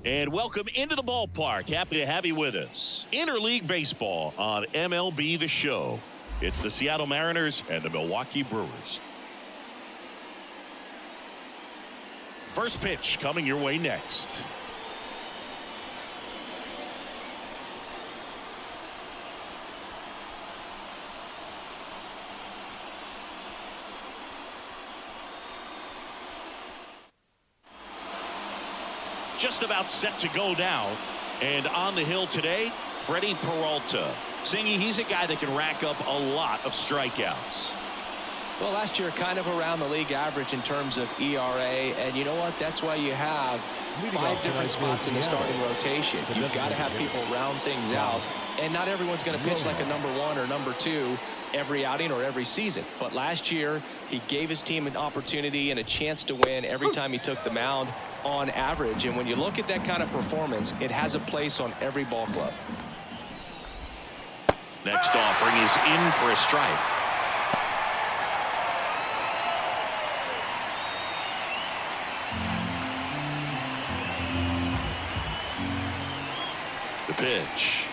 And welcome into the ballpark. Happy to have you with us. Interleague baseball on MLB The Show. It's the Seattle Mariners and the Milwaukee Brewers. First pitch coming your way next. Just about set to go now. And on the hill today, Freddie Peralta. Singy, he's a guy that can rack up a lot of strikeouts. Well, last year kind of around the league average in terms of ERA. And you know what? That's why you have 5 different spots in the starting rotation. You've got to have people round things out. And not everyone's going to pitch like a number 1 or number 2 every outing or every season. But last year, he gave his team an opportunity and a chance to win every time he took the mound on average. And when you look at that kind of performance, it has a place on every ball club. Next offering is in for a strike. The pitch.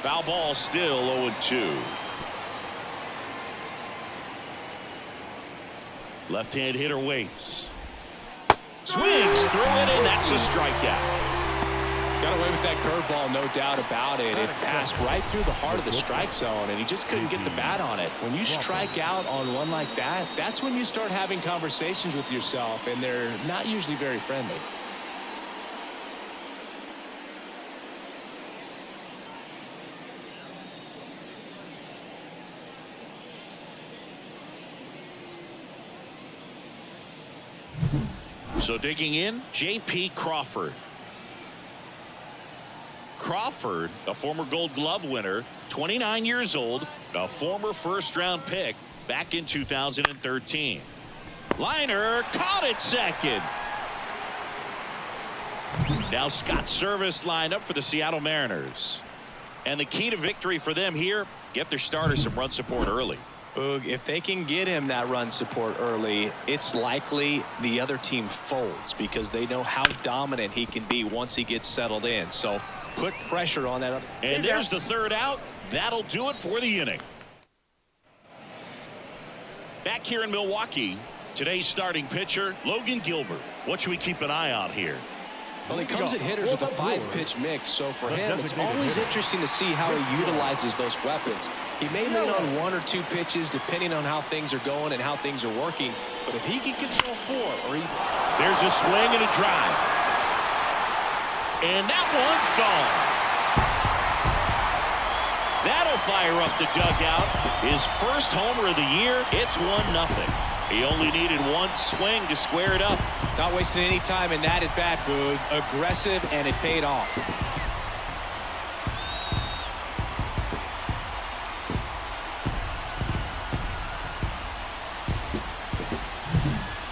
Foul ball, still 0-2. Left-hand hitter waits. Swings through it, and that's a strikeout. Got away with that curveball, no doubt about it. It passed right through the heart of the strike zone, and he just couldn't get the bat on it. When you strike out on one like that, that's when you start having conversations with yourself, and they're not usually very friendly. So digging in, J.P. Crawford. Crawford, a former Gold Glove winner, 29 years old, a former first-round pick back in 2013. Liner caught it second. Now Scott Service lined up for the Seattle Mariners. And the key to victory for them here, get their starter some run support early. Boog, if they can get him that run support early, it's likely the other team folds because they know how dominant he can be once he gets settled in. So put pressure on that. And there's the third out. That'll do it for the inning. Back here in Milwaukee, today's starting pitcher, Logan Gilbert. What should we keep an eye on here? Well, he comes at hitters with a 5-pitch mix, so for him, it's always interesting to see how he utilizes those weapons. He may lean on 1 or 2 pitches depending on how things are going and how things are working, but if he can control 4 or even... There's a swing and a drive. And that one's gone. That'll fire up the dugout. His first homer of the year. It's 1-0. He only needed 1 swing to square it up. Not wasting any time in that at bat, Boog. Aggressive, and it paid off.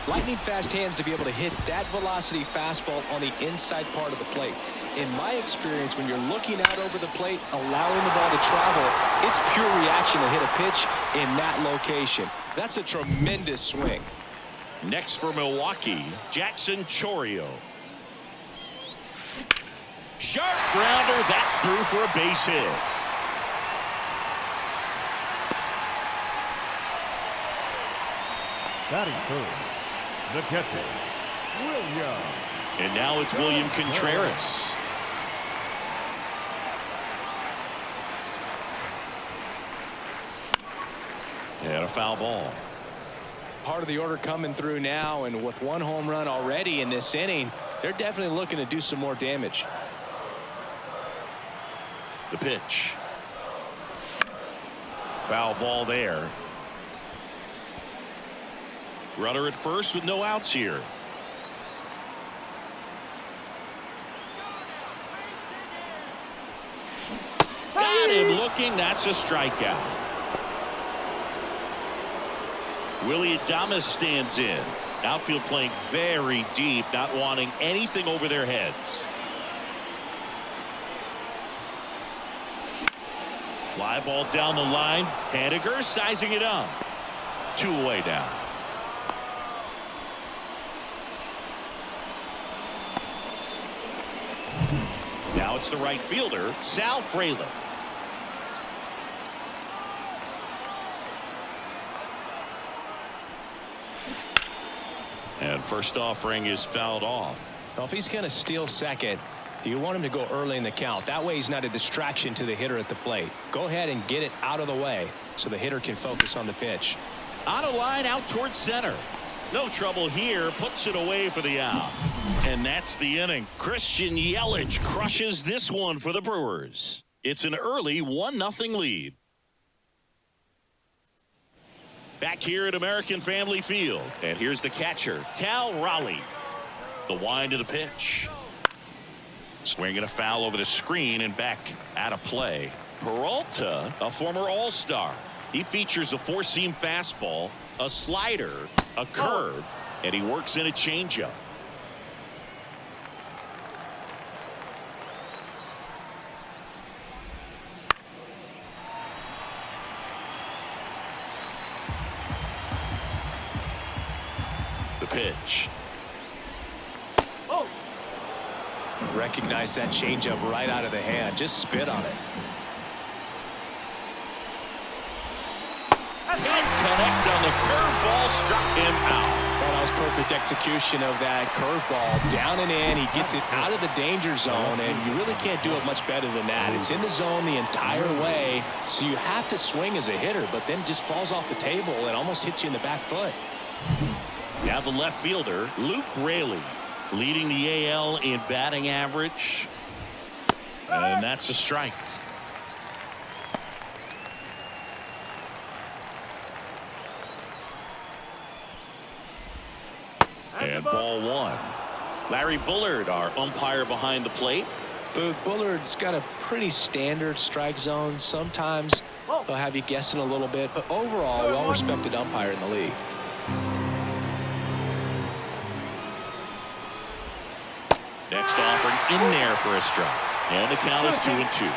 Lightning fast hands to be able to hit that velocity fastball on the inside part of the plate. In my experience, when you're looking out over the plate, allowing the ball to travel, it's pure reaction to hit a pitch in that location. That's a tremendous swing. Next for Milwaukee, Jackson Chourio. Sharp grounder, that's through for a base hit. Batting third, the catcher, William. And now it's William Contreras. And a foul ball. Part of the order coming through now, and with 1 home run already in this inning, they're definitely looking to do some more damage. The pitch. Foul ball there. Runner at first with no outs here. Got him looking. That's a strikeout. Willie Adames stands in. Outfield playing very deep, not wanting anything over their heads. Fly ball down the line. Haniger sizing it up. 2 away now. Now it's the right fielder, Sal Frelick. And first offering is fouled off. Well, if he's going to steal second, you want him to go early in the count. That way he's not a distraction to the hitter at the plate. Go ahead and get it out of the way so the hitter can focus on the pitch. On a line out towards center. No trouble here. Puts it away for the out. And that's the inning. Christian Yelich crushes this one for the Brewers. It's an early 1-0 lead. Back here at American Family Field. And here's the catcher, Cal Raleigh. The wind to the pitch. Swinging a foul over the screen and back out of play. Peralta, a former All-Star. He features a four-seam fastball, a slider, a curve, and he works in a changeup. The pitch. Recognize that changeup right out of the hand. Just spit on it. Can't connect on the curveball, struck him out. Well, that was perfect execution of that curveball. Down and in, he gets it out of the danger zone, and you really can't do it much better than that. It's in the zone the entire way, so you have to swing as a hitter, but then just falls off the table and almost hits you in the back foot. Now the left fielder, Luke Raley, leading the AL in batting average. And that's a strike. And ball one. Larry Bullard, our umpire behind the plate. Bullard's got a pretty standard strike zone. Sometimes they'll have you guessing a little bit, but overall, well-respected umpire in the league. Next offering in there for a strike. And the count is 2-2.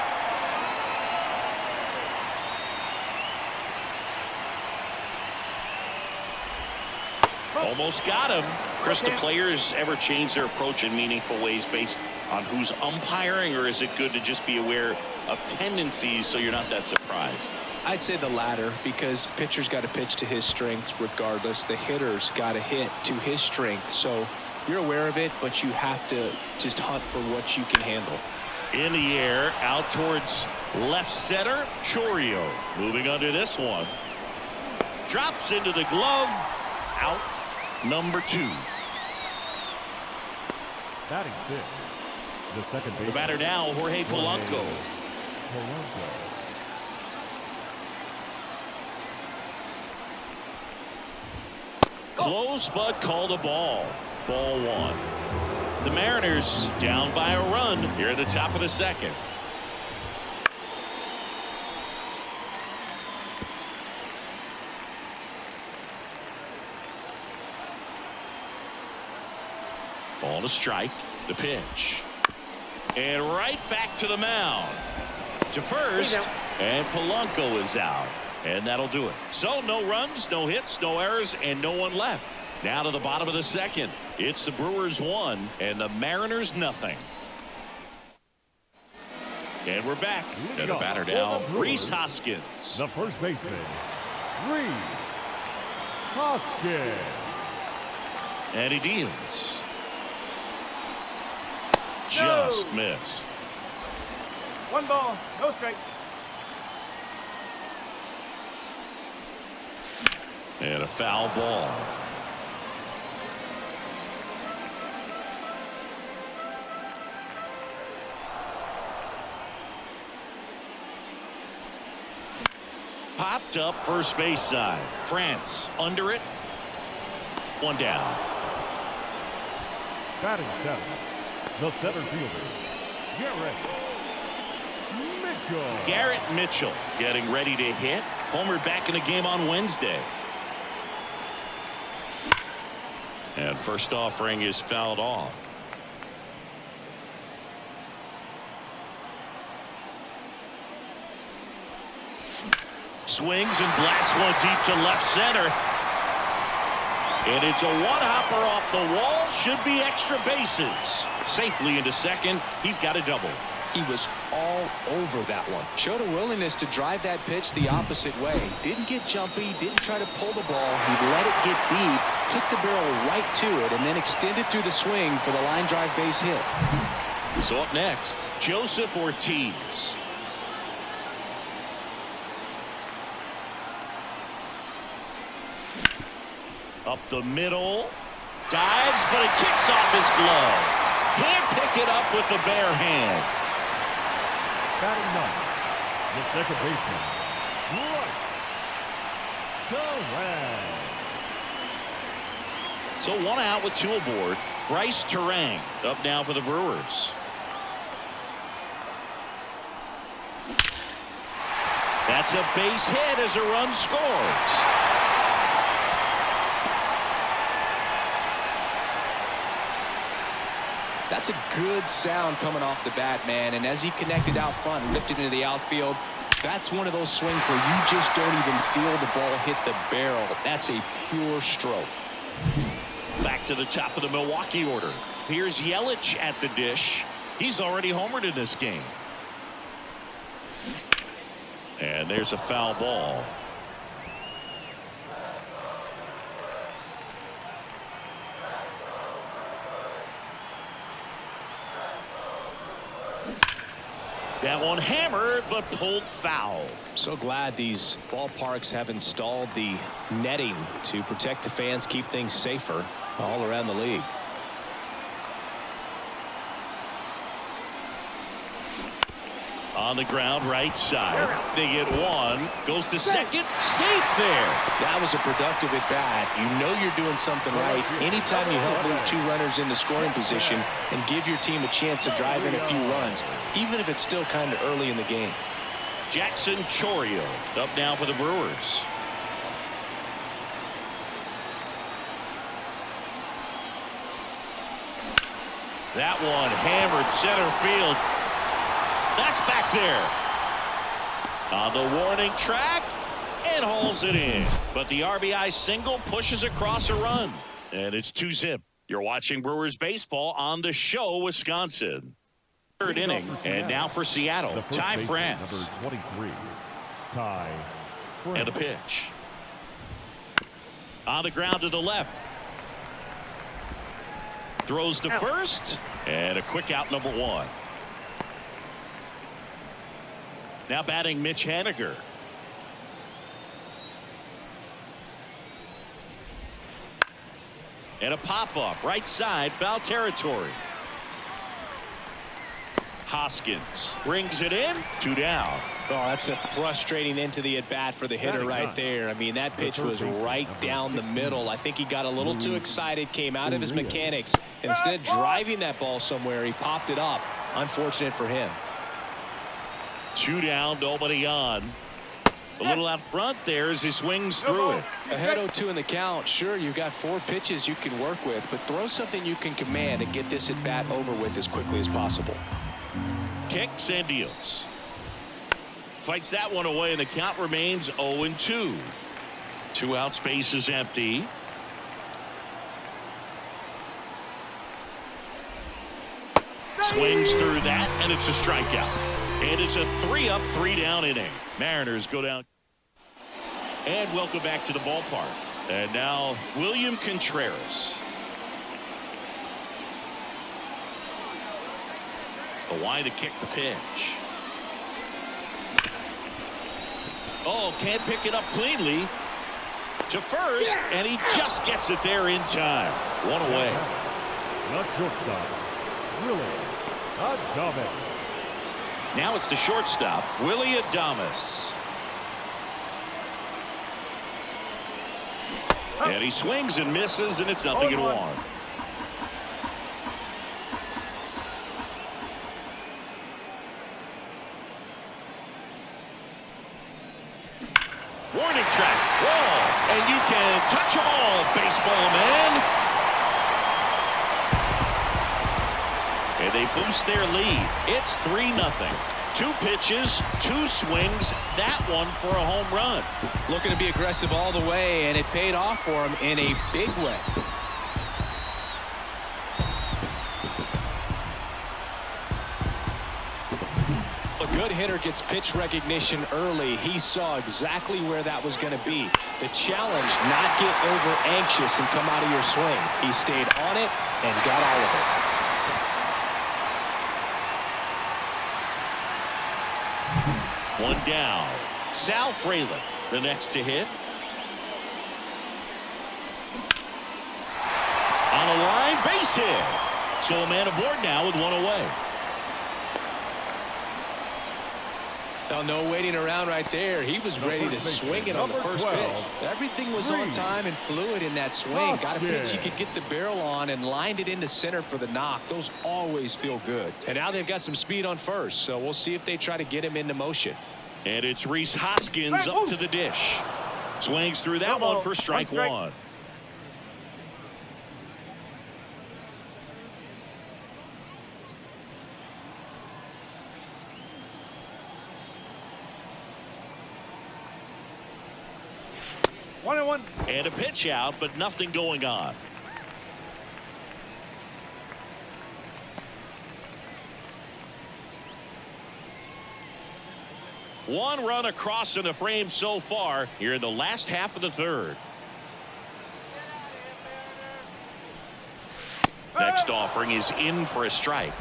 Almost got him. Chris, do players ever change their approach in meaningful ways based on who's umpiring, or is it good to just be aware of tendencies so you're not that surprised? I'd say the latter, because the pitcher's got to pitch to his strengths regardless. The hitter's got to hit to his strength. So you're aware of it, but you have to just hunt for what you can handle. In the air, out towards left center, Chourio. Moving under this one. Drops into the glove. Out. Number 2. Batting fifth, the second baseman. The batter now, Jorge Polanco. Close, but called a ball. Ball one. The Mariners down by a run here at the top of the second. Ball to strike. The pitch. And right back to the mound. To first. And Polanco is out. And that'll do it. So no runs, no hits, no errors, and no one left. Now to the bottom of the second. It's the Brewers 1 and the Mariners nothing. And we're back. And the batter now, Rhys Hoskins. The first baseman, Rhys Hoskins. And he deals. Just missed. 1 ball, no strike. And a foul ball. Popped up first base side. France under it. 1 down. Batting seventh, the center fielder, Garrett Mitchell getting ready to hit. Homer back in the game on Wednesday. And first offering is fouled off. Swings and blasts one deep to left center. And it's a one-hopper off the wall. Should be extra bases. Safely into second. He's got a double. He was all over that one. Showed a willingness to drive that pitch the opposite way. Didn't get jumpy, didn't try to pull the ball. He let it get deep, took the barrel right to it, and then extended through the swing for the line drive base hit. So up next, Joseph Ortiz. Up the middle. Dives, but it kicks off his glove. Can't pick it up with the bare hand. Batting ninth, the second baseman, Bryce Terang. So one out with two aboard. Bryce Terang up now for the Brewers. That's a base hit as a run scores. That's a good sound coming off the bat, man. And as he connected out front and lifted into the outfield, that's one of those swings where you just don't even feel the ball hit the barrel. That's a pure stroke. Back to the top of the Milwaukee order. Here's Yelich at the dish. He's already homered in this game. And there's a foul ball. That one hammered, but pulled foul. So glad these ballparks have installed the netting to protect the fans, keep things safer all around the league. On the ground, right side. They get one. Goes to second. Safe there. That was a productive at bat. You know you're doing something right anytime you help move two runners into scoring position and give your team a chance to drive in a few runs, even if it's still kind of early in the game. Jackson Chourio up now for the Brewers. That one hammered center field. That's back there on the warning track and hauls it in. But the RBI single pushes across a run, and it's 2-zip. You're watching Brewers baseball on the Show Wisconsin. Third inning, and now for Seattle, Ty France. Number 23, Ty France. And a pitch. On the ground to the left. Throws to first, and a quick out, number one. Now batting Mitch Haniger. And a pop-up, right side, foul territory. Hoskins brings it in, 2 down. Oh, that's a frustrating into the at-bat for the hitter right there. I mean, that pitch was right down the middle. I think he got a little too excited, came out of his mechanics. Instead of driving that ball somewhere, he popped it up. Unfortunate for him. 2 down, nobody on. A little out front there as he swings through it. Ahead 0-2 in the count. Sure, you've got 4 pitches you can work with, but throw something you can command and get this at bat over with as quickly as possible. Kicks and deals. Fights that one away, and the count remains 0-2. 2 out, space is empty. Swings through that, and it's a strikeout. And it's a 3-up, 3-down inning. Mariners go down. And welcome back to the ballpark. And now William Contreras. Away to kick the pitch. Oh, can't pick it up cleanly. To first, and he just gets it there in time. One away. Not shortstop, Willie Adames. Now it's the shortstop, Willie Adames. And he swings and misses, and it's 0-1. Warning track, wall, and you can touch them all, baseball man. And they boost their lead. It's 3-0. 2 pitches, 2 swings, that one for a home run. Looking to be aggressive all the way, and it paid off for him in a big way. A good hitter gets pitch recognition early. He saw exactly where that was going to be. The challenge, not get over anxious and come out of your swing. He stayed on it and got all of it. One down. Sal Frelick, the next to hit. On a line, base hit. So a man aboard now with 1 away. Now, no waiting around right there. He was ready to swing it on the first pitch. Everything was on time and fluid in that swing. Got a pitch he could get the barrel on and lined it into center for the knock. Those always feel good. And now they've got some speed on first, so we'll see if they try to get him into motion. And it's Rhys Hoskins up to the dish. Swings through that one for strike 1. And a pitch out, but nothing going on. One run across in the frame so far here in the last half of the 3rd. Next offering is in for a strike.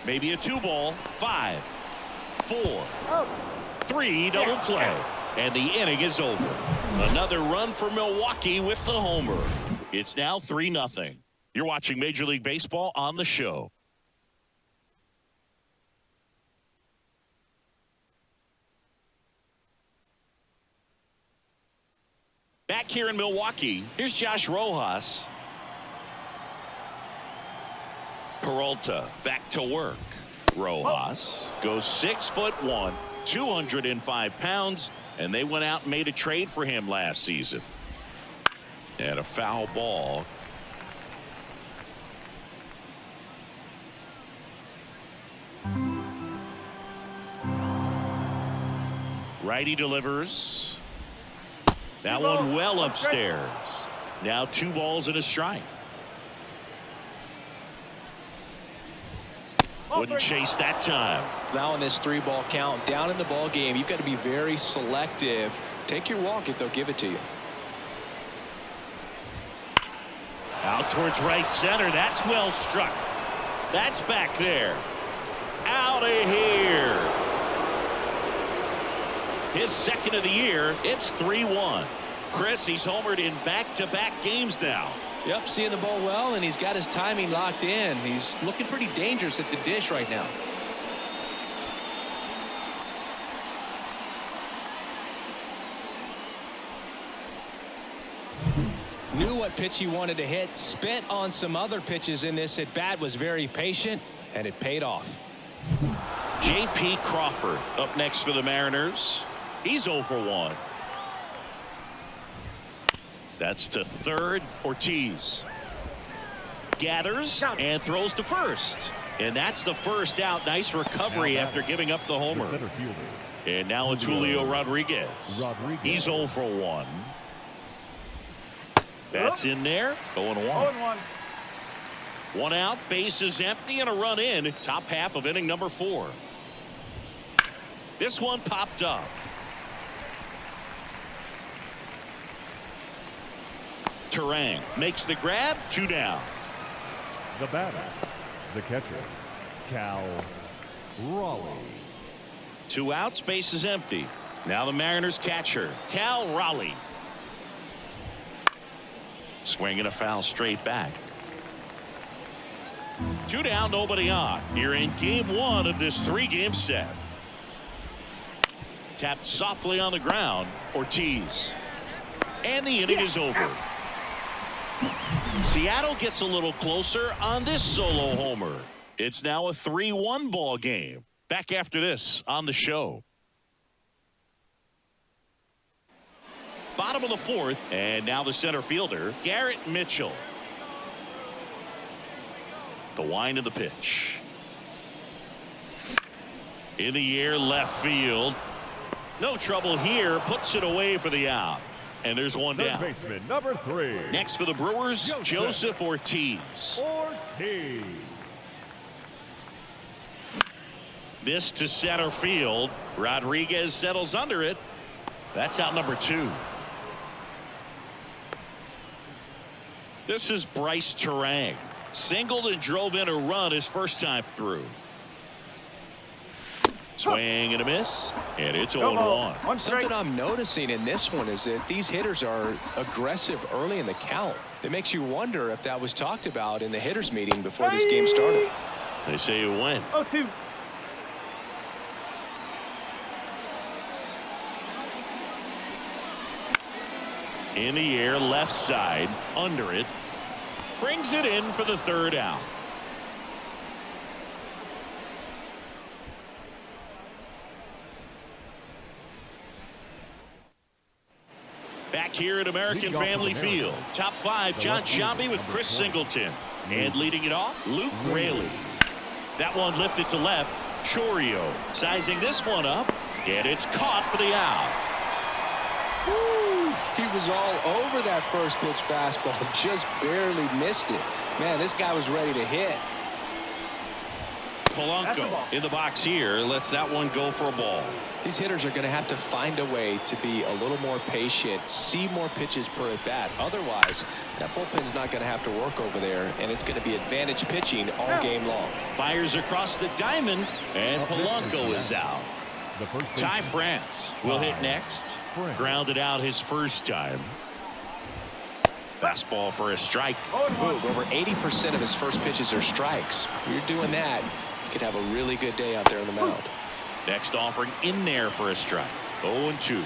Maybe a 2-ball. 5, 4, 3, double play. And the inning is over. Another run for Milwaukee with the homer. It's now 3-0. You're watching Major League Baseball on the show. Back here in Milwaukee, here's Josh Rojas. Peralta back to work. Rojas goes 6'1", 205 pounds, and they went out and made a trade for him last season. And a foul ball. Righty delivers. That one well upstairs. Now 2 balls and a strike. Wouldn't chase that time. Now in this 3-ball count, down in the ball game, you've got to be very selective. Take your walk if they'll give it to you. Out towards right center. That's well struck. That's back there. Out of here. His 2nd of the year. It's 3-1. Chris, he's homered in back-to-back games now. Yep, seeing the ball well, and he's got his timing locked in. He's looking pretty dangerous at the dish right now. Knew what pitch he wanted to hit. Spent on some other pitches in this at bat. Was very patient, and it paid off. J.P. Crawford up next for the Mariners. He's 0 for 1. That's to third. Ortiz gathers and throws to first. And that's the first out. Nice recovery after giving up the homer. And now it's Julio Rodriguez. He's 0 for 1. That's in there. 0-1. 1 out, base is empty, and a run in. Top half of inning number 4. This one popped up. Terang makes the grab. 2 down. The batter, the catcher, Cal Raleigh. 2 outs, base is empty. Now the Mariners catcher, Cal Raleigh. Swinging a foul straight back. 2 down, nobody on. You're in game 1 of this 3-game set. Tapped softly on the ground. Ortiz. And the inning is over. Seattle gets a little closer on this solo homer. It's now a 3-1 ball game. Back after this on the show. Bottom of the fourth, and now the center fielder, Garrett Mitchell. The wind of the pitch. In the air, left field. No trouble here. Puts it away for the out. And there's one Third down. baseman, number 3. Next for the Brewers, Joseph Ortiz. This to center field. Rodriguez settles under it. That's out number 2. This is Bryce Terang. Singled and drove in a run his first time through. Swing and a miss, and it's 0-1. Something I'm noticing in this one is that these hitters are aggressive early in the count. It makes you wonder if that was talked about in the hitters meeting before this game started. They say you win. 0-2. In the air, left side, under it. Brings it in for the third out. Back here at American Family Field. Top 5, John Sciambi with Chris Singleton. And leading it off, Luke Raley. That one lifted to left. Chourio sizing this one up. And it's caught for the out. Woo, he was all over that first pitch fastball. Just barely missed it. Man, this guy was ready to hit. Polanco in the box here. Lets that one go for a ball. These hitters are going to have to find a way to be a little more patient, see more pitches per at bat. Otherwise, that bullpen's not going to have to work over there, and it's going to be advantage pitching all game long. Fires across the diamond, and Polanco is out. Ty France will hit next. Grounded out his first time. Fastball for a strike. Boog, over 80% of his first pitches are strikes. When you're doing that, you could have a really good day out there on the mound. Next offering in there for a strike. 0-2.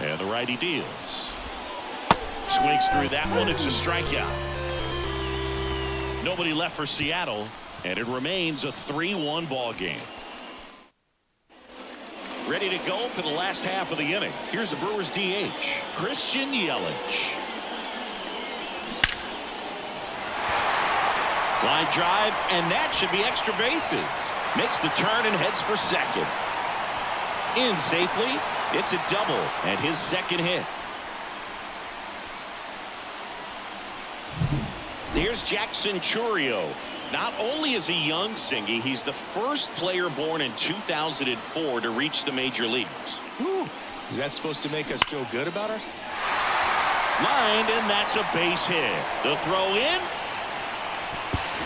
And the righty deals. Swings through that one. It's a strikeout. Nobody left for Seattle, and it remains a 3-1 ball game. Ready to go for the last half of the inning. Here's the Brewers DH, Christian Yelich. Line drive, and that should be extra bases. Makes the turn and heads for second. In safely. It's a double and his second hit. Here's Jackson Chourio. Not only is he young, Singy, he's the first player born in 2004 to reach the major leagues. Whew. Is that supposed to make us feel good about us? Lined, and that's a base hit. The throw in.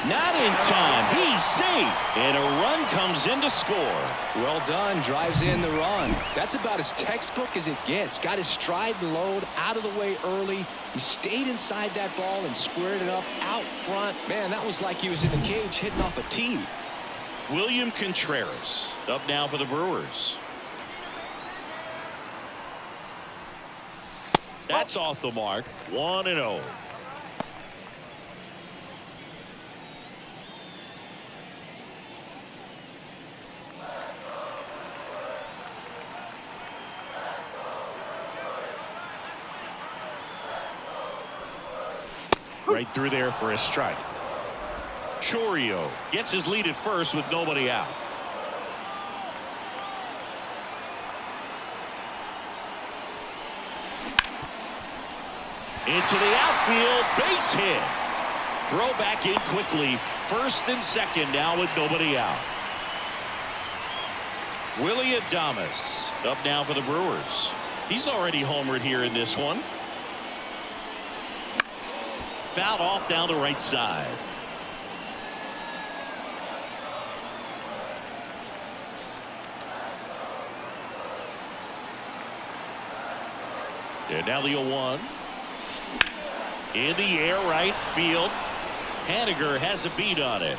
Not in time. He's safe. And a run comes in to score. Well done. Drives in the run. That's about as textbook as it gets. Got his stride and load out of the way early. He stayed inside that ball and squared it up out front. Man, that was like he was in the cage hitting off a tee. William Contreras up now for the Brewers. That's off the mark. 1-0. Right through there for a strike. Chourio gets his lead at first with nobody out. Into the outfield, base hit. Throw back in quickly. First and second now with nobody out. Willie Adames up now for the Brewers. He's already homered here in this one. Fouled off down the right side. And now the 0-1. In the air, right field. Haniger has a beat on it.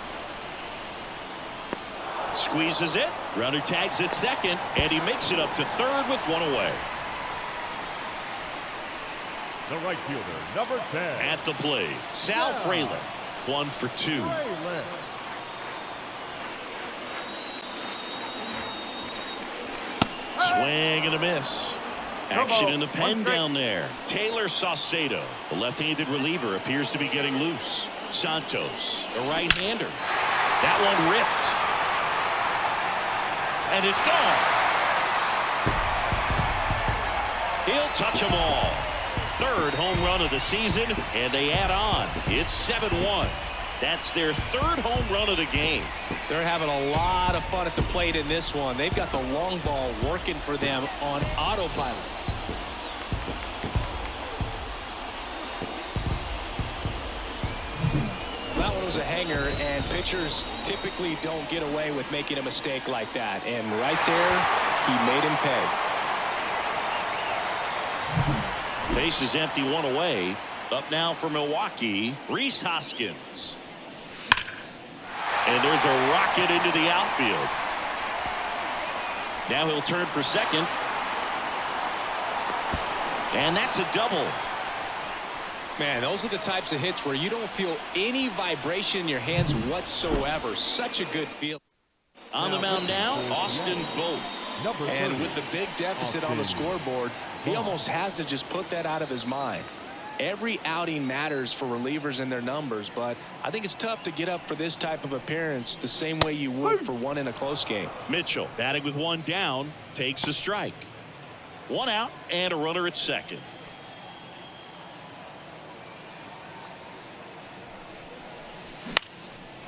Squeezes it. Runner tags at second, and he makes it up to third with one away. The right fielder, number 10. At the plate, Sal Frelick, 1 for 2. Swing and a miss. Action in the pen down there. Taylor Saucedo, the left-handed reliever, appears to be getting loose. Santos, a right-hander. That one ripped. And it's gone. He'll touch them all. Third home run of the season, and they add on. It's 7-1. That's their third home run of the game. They're having a lot of fun at the plate in this one. They've got the long ball working for them on autopilot. That one was a hanger, and pitchers typically don't get away with making a mistake like that. And right there, he made him pay. Base is empty, one away. Up now for Milwaukee, Rhys Hoskins. And there's a rocket into the outfield. Now he'll turn for second. And that's a double. Man, those are the types of hits where you don't feel any vibration in your hands whatsoever. Such a good feel. On the mound now, Austin Vogt. And with the big deficit on the scoreboard, he almost has to just put that out of his mind. Every outing matters for relievers and their numbers, but I think it's tough to get up for this type of appearance the same way you would for one in a close game. Mitchell, batting with one down, takes a strike. One out and a runner at second.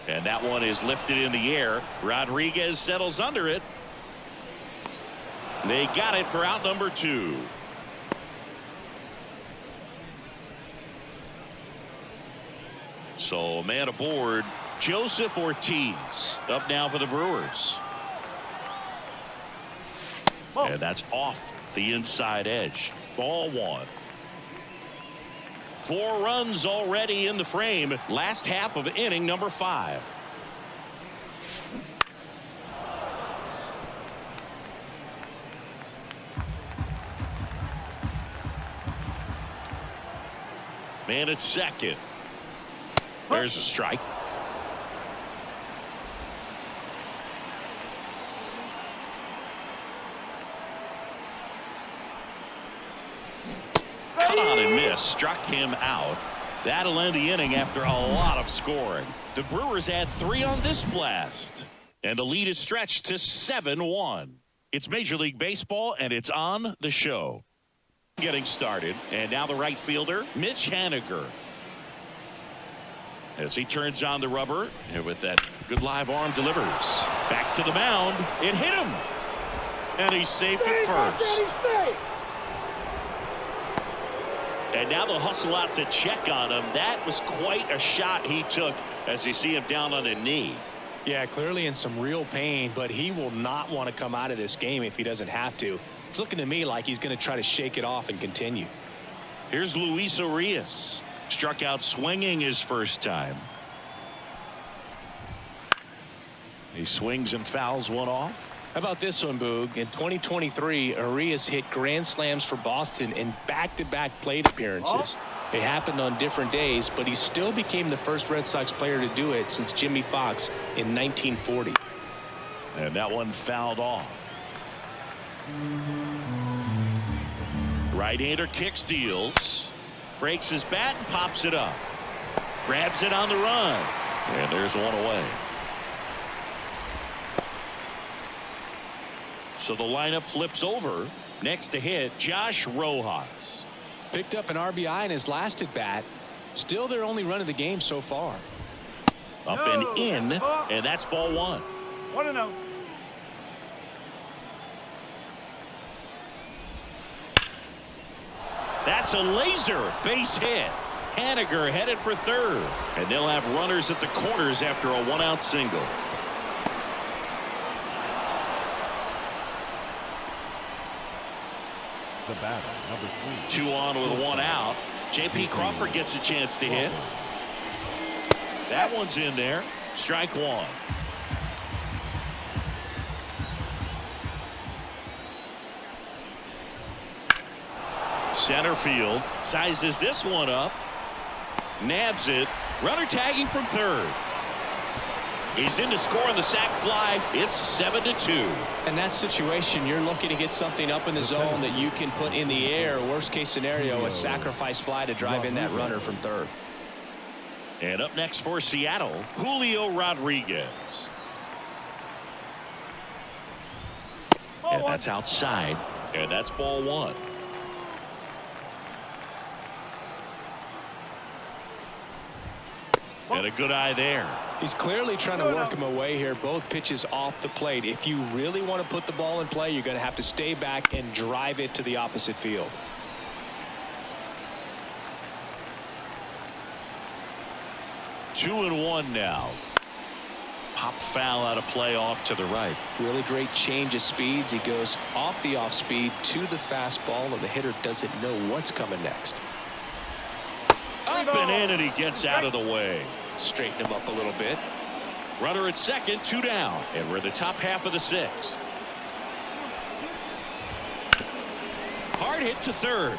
And that one is lifted in the air. Rodriguez settles under it. They got it for out number 2. So man aboard, Joseph Ortiz. Up now for the Brewers. And that's off the inside edge. Ball 1. 4 runs already in the frame. Last half of inning number 5. Man at second. There's a strike. Cut on and miss. Struck him out. That'll end the inning after a lot of scoring. The Brewers add 3 on this blast. And the lead is stretched to 7-1. It's Major League Baseball, and it's on the show. Getting started. And now the right fielder, Mitch Haniger. As he turns on the rubber, and with that good live arm delivers. Back to the mound. It hit him. And he's safe at first. And now they'll hustle out to check on him. That was quite a shot he took as you see him down on a knee. Yeah, clearly in some real pain, but he will not want to come out of this game if he doesn't have to. It's looking to me like he's going to try to shake it off and continue. Here's Luis Urias. Struck out swinging his first time. He swings and fouls one off. How about this one, Boog? In 2023, Urias hit grand slams for Boston in back-to-back plate appearances. They happened on different days, but he still became the first Red Sox player to do it since Jimmy Fox in 1940. And that one fouled off. Right-hander kicks, deals. Breaks his bat and pops it up. Grabs it on the run. And there's one away. So the lineup flips over. Next to hit, Josh Rojas. Picked up an RBI in his last at bat. Still their only run of the game so far. Up and in, and that's ball 1. 1-0. That's a laser base hit. Haniger headed for third. And they'll have runners at the corners after a 1-out single. The batter, number 3. 2 on with 1 out. J.P. Crawford gets a chance to hit. That one's in there. Strike 1. Center field sizes this one up. Nabs it. Runner tagging from third. He's in to score on the sac fly. It's 7-2. In that situation, you're looking to get something up in the zone that you can put in the air. Worst case scenario, a sacrifice fly to drive in that runner from third. And up next for Seattle, Julio Rodriguez. And that's outside. And that's ball one. And a good eye there. He's clearly trying to work him away here. Both pitches off the plate. If you really want to put the ball in play, you're going to have to stay back and drive it to the opposite field. Two and one now. Pop foul out of play off to the right. Really great change of speeds. He goes off the off speed to the fastball, and the hitter doesn't know what's coming next. Up and in, and he gets out of the way. Straighten him up a little bit. Runner at second, 2 down, and we're in the top half of the 6th. Hard hit to third.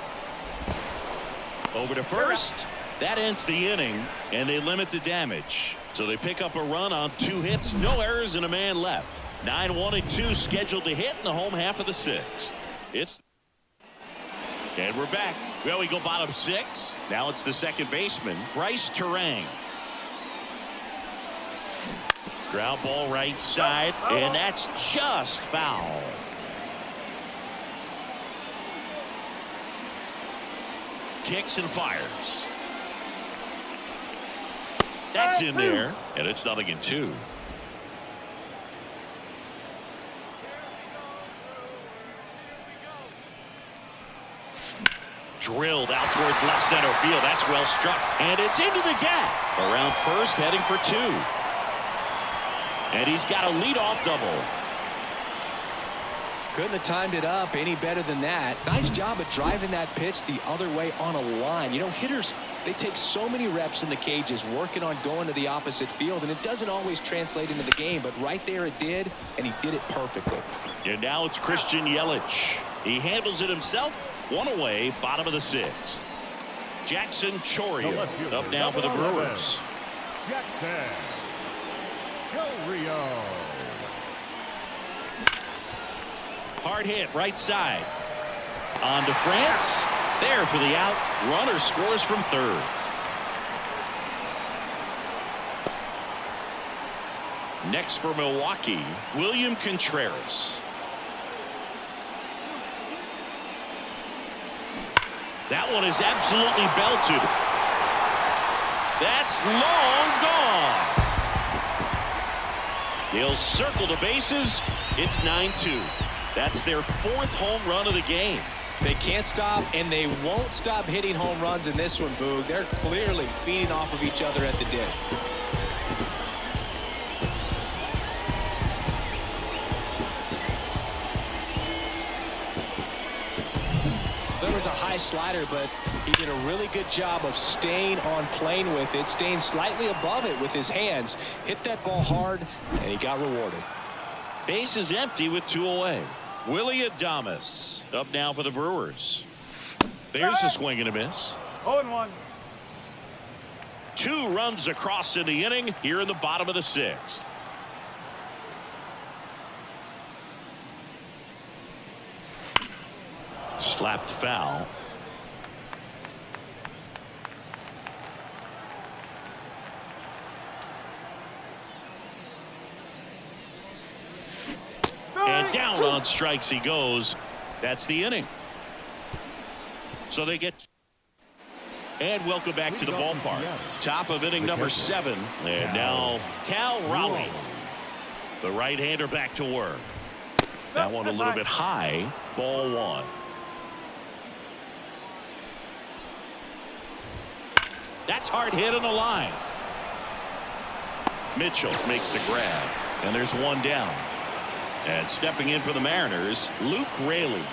Over to first. That ends the inning, and they limit the damage. So they pick up a run on 2 hits, no errors, and a man left. 9-1-2 scheduled to hit in the home half of the 6th. And we're back. Well, we go bottom 6. Now it's the second baseman, Bryce Terang. Ground ball right side, and that's just foul. Kicks and fires. That's in there, and it's 0-2. Drilled out towards left center field. That's well struck, and it's into the gap. Around first, heading for 2. And he's got a leadoff double. Couldn't have timed it up any better than that. Nice job of driving that pitch the other way on a line. You know, hitters, they take so many reps in the cages working on going to the opposite field, and it doesn't always translate into the game, but right there it did, and he did it perfectly. And now it's Christian Yelich. He handles it himself. 1 away, bottom of the 6th. Jackson Chourio up now for the Brewers. Jackson Chourio. Hard hit right side. On to France. There for the out. Runner scores from third. Next for Milwaukee, William Contreras. That one is absolutely belted. That's long gone. He'll circle the bases. It's 9-2. That's their 4th home run of the game. They can't stop, and they won't stop hitting home runs in this one, Boog. They're clearly feeding off of each other at the dish. There was a high slider, but he did a really good job of staying on plane with it, staying slightly above it with his hands. Hit that ball hard, and he got rewarded. Base is empty with 2 away. Willie Adames up now for the Brewers. There's a swing and a miss. 0-1. 2 runs across in the inning here in the bottom of the 6th. Slapped foul. And down on strikes he goes. That's the inning. So they get. And welcome back to the ballpark. Top of inning number 7. And now Cal Raleigh, the right-hander, back to work. That one a little bit high. Ball 1. That's hard hit on the line. Mitchell makes the grab. And there's 1 down. And stepping in for the Mariners, Luke Raley.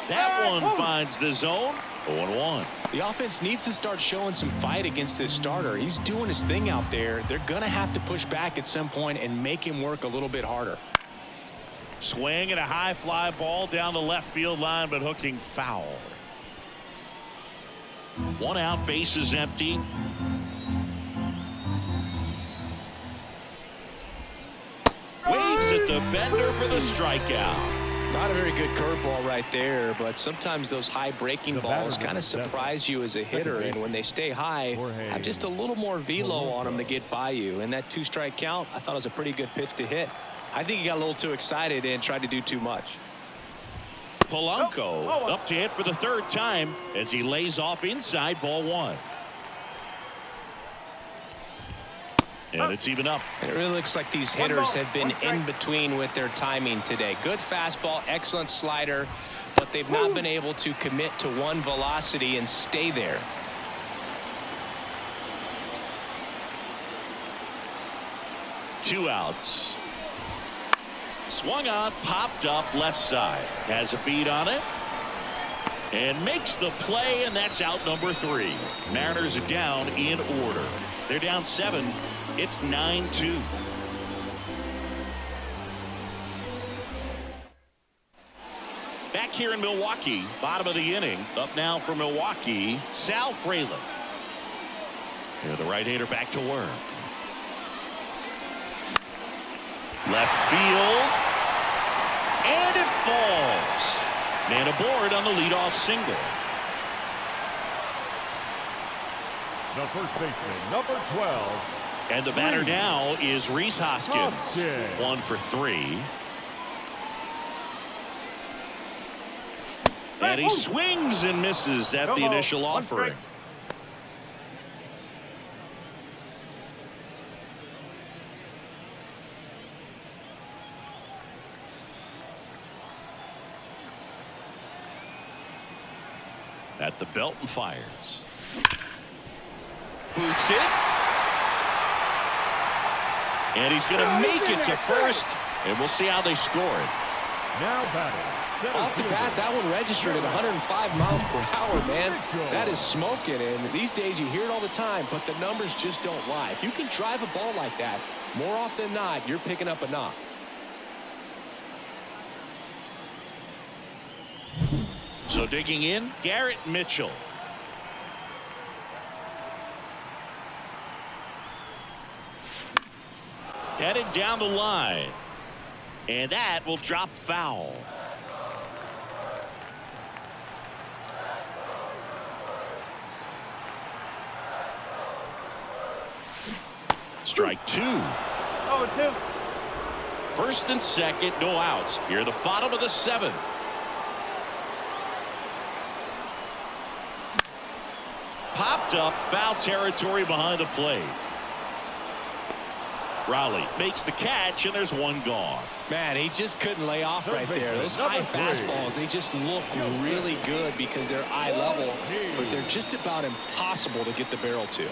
That one finds the zone. 0-1. The offense needs to start showing some fight against this starter. He's doing his thing out there. They're going to have to push back at some point and make him work a little bit harder. Swing and a high fly ball down the left field line, but hooking foul. 1 out, base is empty. a bender for the strikeout. Not a very good curveball right there, but sometimes those high breaking balls kind of surprise you as a hitter, and when they stay high, have just a little more velo on them to get by you. And that 2-strike count, I thought was a pretty good pitch to hit. I think he got a little too excited and tried to do too much. Polanco up to hit for the 3rd time as he lays off inside, ball 1. And it's even up. And it really looks like these hitters have been in between with their timing today. Good fastball, excellent slider, but they've not been able to commit to one velocity and stay there. Two outs. Swung on, popped up left side. Has a beat on it. And makes the play, and that's out number 3. Mariners are down in order. They're down 7. It's 9-2. Back here in Milwaukee, bottom of the inning. Up now for Milwaukee, Sal Frelick. Here, the right-hander back to work. Left field. And it falls. Man aboard on the leadoff single. The first baseman, number 12. And the batter now is Rhys Hoskins. 1 for 3. And he swings and misses at the initial offering. At the belt and fires. Boots it. And he's going to make it to first. And we'll see how they score it. Now batting. Off the bat, that one registered at 105 miles per hour, man. That is smoking, and these days you hear it all the time, but the numbers just don't lie. If you can drive a ball like that, more often than not, you're picking up a knock. So digging in, Garrett Mitchell. Headed down the line. And that will drop foul. Strike 2. 0-2. First and second, no outs. Here, the bottom of the 7th. Popped up, foul territory behind the plate. Raleigh makes the catch, and there's one gone. Man, he just couldn't lay off right there. Those high fastballs, they just look really good because they're eye level, but they're just about impossible to get the barrel to.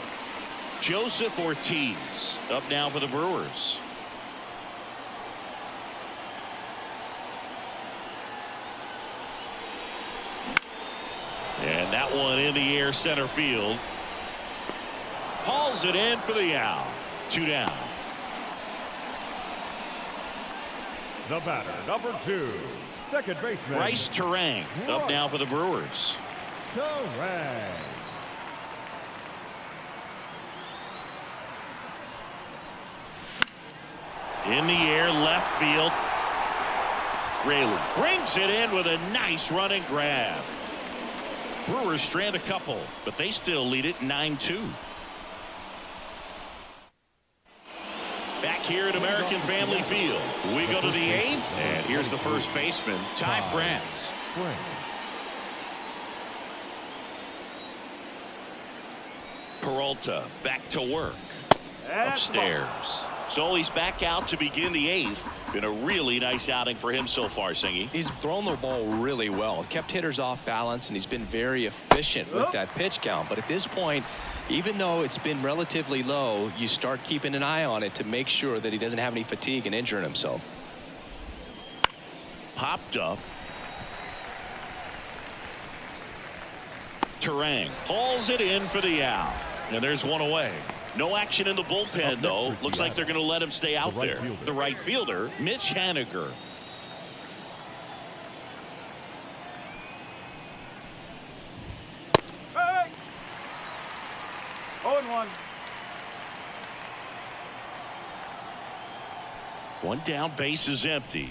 Joseph Ortiz up now for the Brewers. And that one in the air center field. Hauls it in for the out. 2 down. The batter, number 2, second baseman Bryce Terang up now for the Brewers. Terang. In the air, left field. Rayleigh brings it in with a nice running grab. Brewers strand a couple, but they still lead it 9-2. Back here at American Family Field, we go to the 8th, and here's the first baseman, Ty France. Peralta back to work. Upstairs. So he's back out to begin the 8th. Been a really nice outing for him so far, Singy. He's thrown the ball really well. Kept hitters off balance, and he's been very efficient with that pitch count. But at this point, even though it's been relatively low, you start keeping an eye on it to make sure that he doesn't have any fatigue and injuring himself. Popped up. Terang hauls it in for the out. And there's one away. No action in the bullpen, though. Looks like they're going to let him stay out there. The right fielder, Mitch Haniger. Hey! 0-1. One down, base is empty.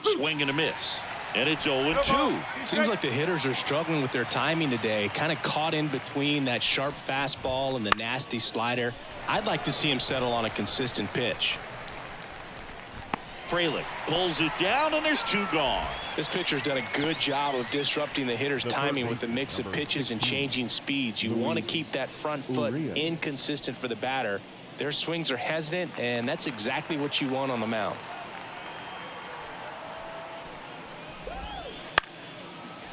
Swing and a miss. And it's 0-2. Seems like the hitters are struggling with their timing today. Kind of caught in between that sharp fastball and the nasty slider. I'd like to see him settle on a consistent pitch. Frelick pulls it down, and there's 2 gone. This pitcher's done a good job of disrupting the hitter's timing with the mix of pitches and changing speeds. You want to keep that front foot inconsistent for the batter. Their swings are hesitant, and that's exactly what you want on the mound.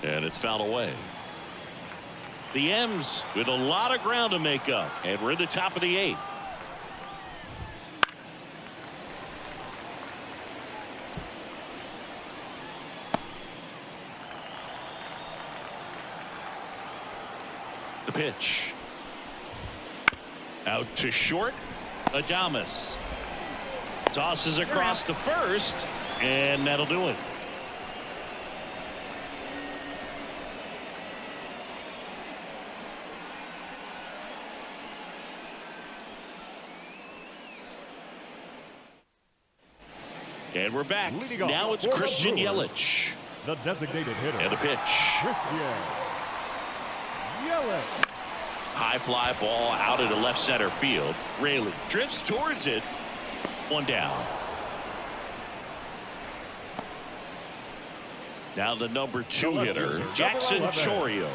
And it's fouled away. The M's with a lot of ground to make up, and we're in the top of the 8th. The pitch. Out to short. Adames tosses across to first, and that'll do it. And we're back. Now it's Christian Yelich. The designated hitter. And the pitch. Christian Yelich. High fly ball out into left center field. Rayleigh drifts towards it. One down. Now the number 2 hitter, Jackson Chourio.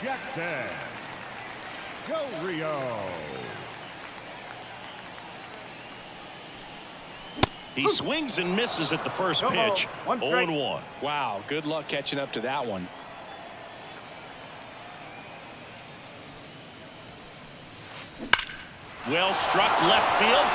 Jackson Chourio. He swings and misses at the first pitch. 0-1. Wow, good luck catching up to that one. Well struck left field.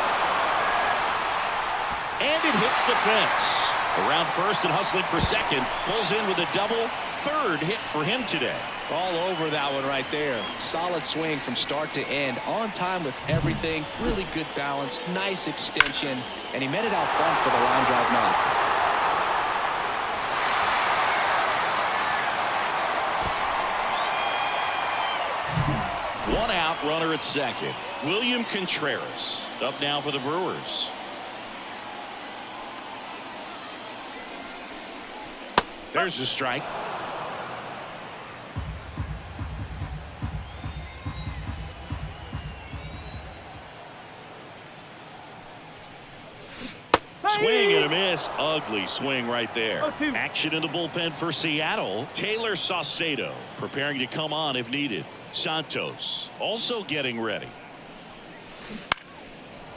And it hits the fence. Around first and hustling for second. Pulls in with a double. 3rd hit for him today. All over that one right there. Solid swing from start to end. On time with everything. Really good balance. Nice extension. And he met it out front for the line drive knock. One out, runner at second. William Contreras up now for the Brewers. There's a strike. Swing and a miss. Ugly swing right there. Action in the bullpen for Seattle. Taylor Saucedo preparing to come on if needed. Santos also getting ready.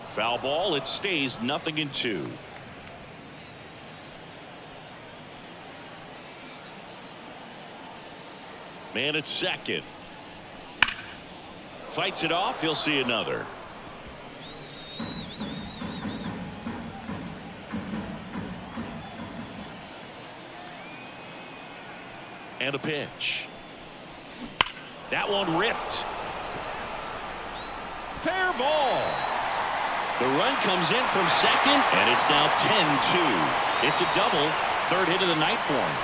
Foul ball. It stays 0-2. Man at second. Fights it off. He'll see another. And a pitch. That one ripped. Fair ball. The run comes in from second, and it's now 10-2. It's a double. 3rd hit of the night for him.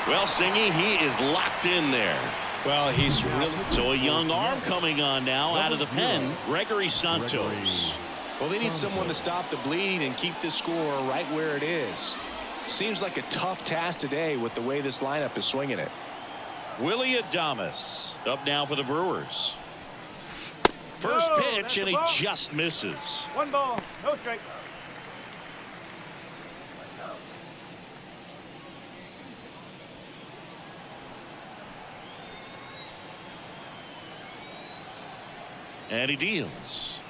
Well, Singy, he is locked in there. Well, he's really... So a young arm coming on now out of the pen, Gregory Santos. Well, they need someone to stop the bleeding and keep this score right where it is. Seems like a tough task today with the way this lineup is swinging it. Willie Adames up now for the Brewers. First pitch, and he just misses. 1 ball, no strike. And he deals.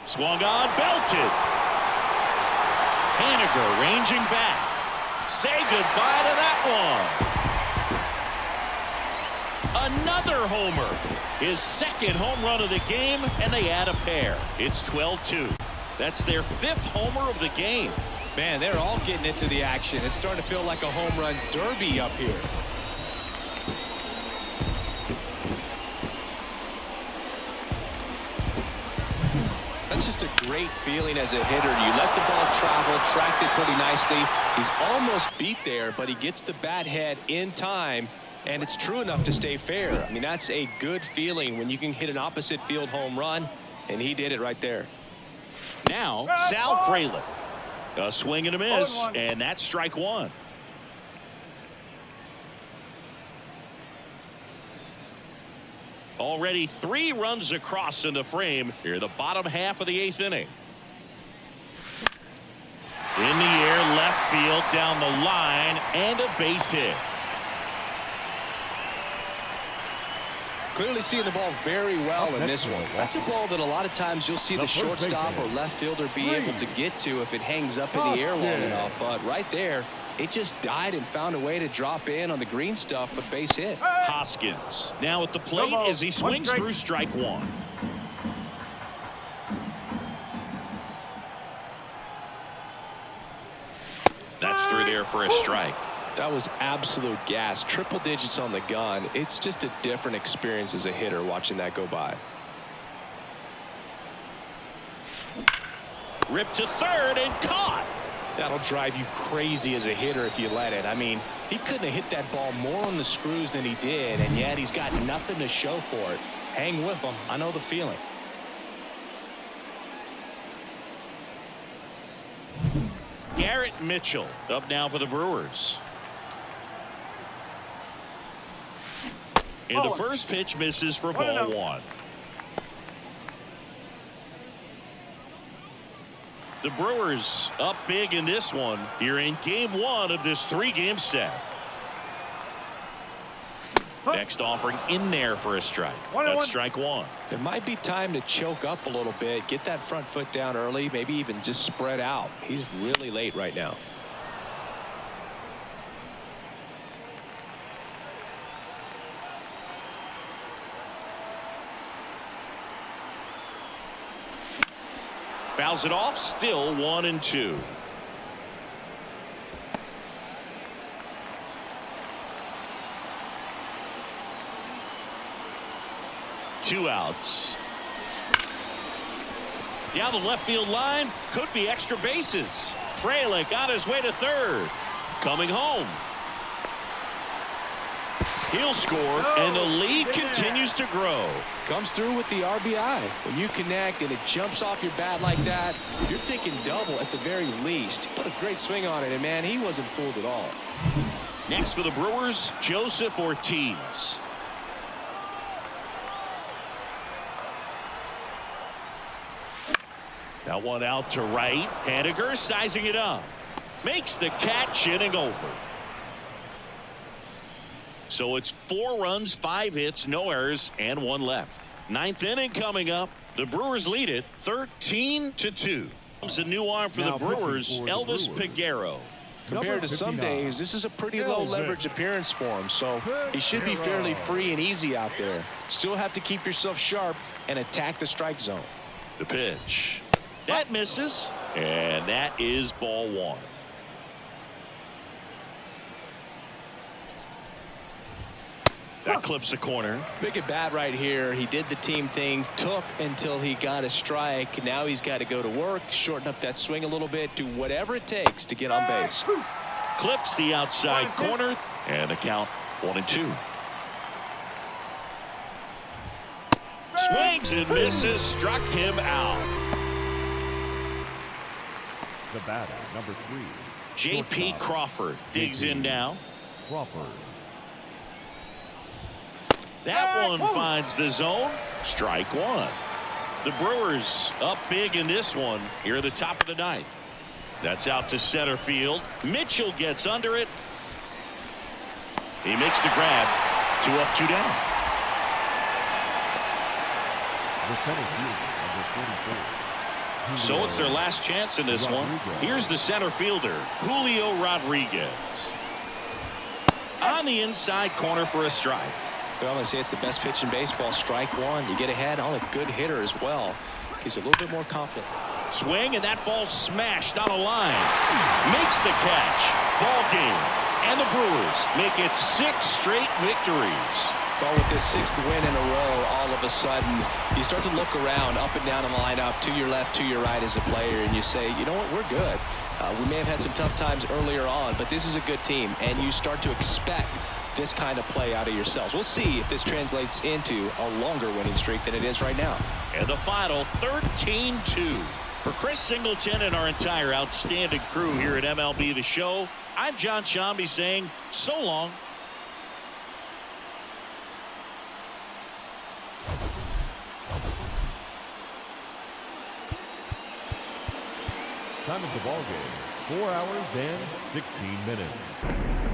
Swung on, belted. Haniger ranging back. Say goodbye to that one. Another homer. His 2nd home run of the game, and they add a pair. It's 12-2. That's their 5th homer of the game. Man, they're all getting into the action. It's starting to feel like a home run derby up here. That's just a great feeling as a hitter. You let the ball travel, tracked it pretty nicely. He's almost beat there, but he gets the bat head in time, and it's true enough to stay fair. I mean, that's a good feeling when you can hit an opposite field home run, and he did it right there. Now, Sal Frelick A swing and a miss, 0-1. and that's strike one. Already 3 runs across in the frame here, the bottom half of the 8th inning. In the air, left field, down the line, and a base hit. Clearly seeing the ball very well in this one. That's a ball that a lot of times you'll see the shortstop or left fielder be able to get to if it hangs up in the air long enough. But right there, it just died and found a way to drop in on the green stuff for base hit. Hoskins now at the plate as he swings through strike one. That's through there for a strike. That was absolute gas. Triple digits on the gun. It's just a different experience as a hitter watching that go by. Ripped to third and caught. That'll drive you crazy as a hitter if you let it. I mean, he couldn't have hit that ball more on the screws than he did, and yet he's got nothing to show for it. Hang with him. I know the feeling. Garrett Mitchell up now for the Brewers. And the first pitch misses for ball one. The Brewers up big in this one here in game 1 of this 3-game set. Next offering in there for a strike. That's strike one. It might be time to choke up a little bit, get that front foot down early, maybe even just spread out. He's really late right now. Fouls it off, still 1-2. Two outs. Down the left field line, could be extra bases. Frelick on his way to third. Coming home. He'll score, and the lead continues to grow. Comes through with the RBI. When you connect and it jumps off your bat like that, you're thinking double at the very least. What a great swing on it, and man, he wasn't fooled at all. Next for the Brewers, Joseph Ortiz. That one out to right. Haniger sizing it up. Makes the catch, inning over. So it's 4 runs, 5 hits, no errors, and 1 left. 9th inning coming up. The Brewers lead it 13-2. It's a new arm for the Brewers, Elvis Peguero. Compared to some days, this is a pretty low leverage appearance for him, so he should be fairly free and easy out there. Still have to keep yourself sharp and attack the strike zone. The pitch. That misses, and that is ball one. That clips the corner. Big at bat right here. He did the team thing, took until he got a strike. Now he's got to go to work, shorten up that swing a little bit, do whatever it takes to get on base. Clips the outside corner, and the count 1-2. Swings and misses, struck him out. The batter, number 3. J.P. Crawford digs in now. Crawford. That one finds the zone. Strike one. The Brewers up big in this one here at the top of the 9th. That's out to center field. Mitchell gets under it. He makes the grab. 2 up, 2 down. The center fielder, number 44. So it's their last chance in this one. Here's the center fielder, Julio Rodriguez. On the inside corner for a strike. Well, I say it's the best pitch in baseball. Strike one. You get ahead on a good hitter as well. Gives you a little bit more confidence. Swing, and that ball smashed on a line. Makes the catch. Ball game. And the Brewers make it 6 straight victories. Well, with this 6th win in a row, all of a sudden, you start to look around up and down the lineup, to your left, to your right as a player, and you say, you know what, we're good. We may have had some tough times earlier on, but this is a good team, and you start to expect this kind of play out of yourselves. We'll see if this translates into a longer winning streak than it is right now. And the final 13-2. For Chris Singleton and our entire outstanding crew here at MLB The Show, I'm John Shambi saying so long. Time of the ball game, 4 hours and 16 minutes.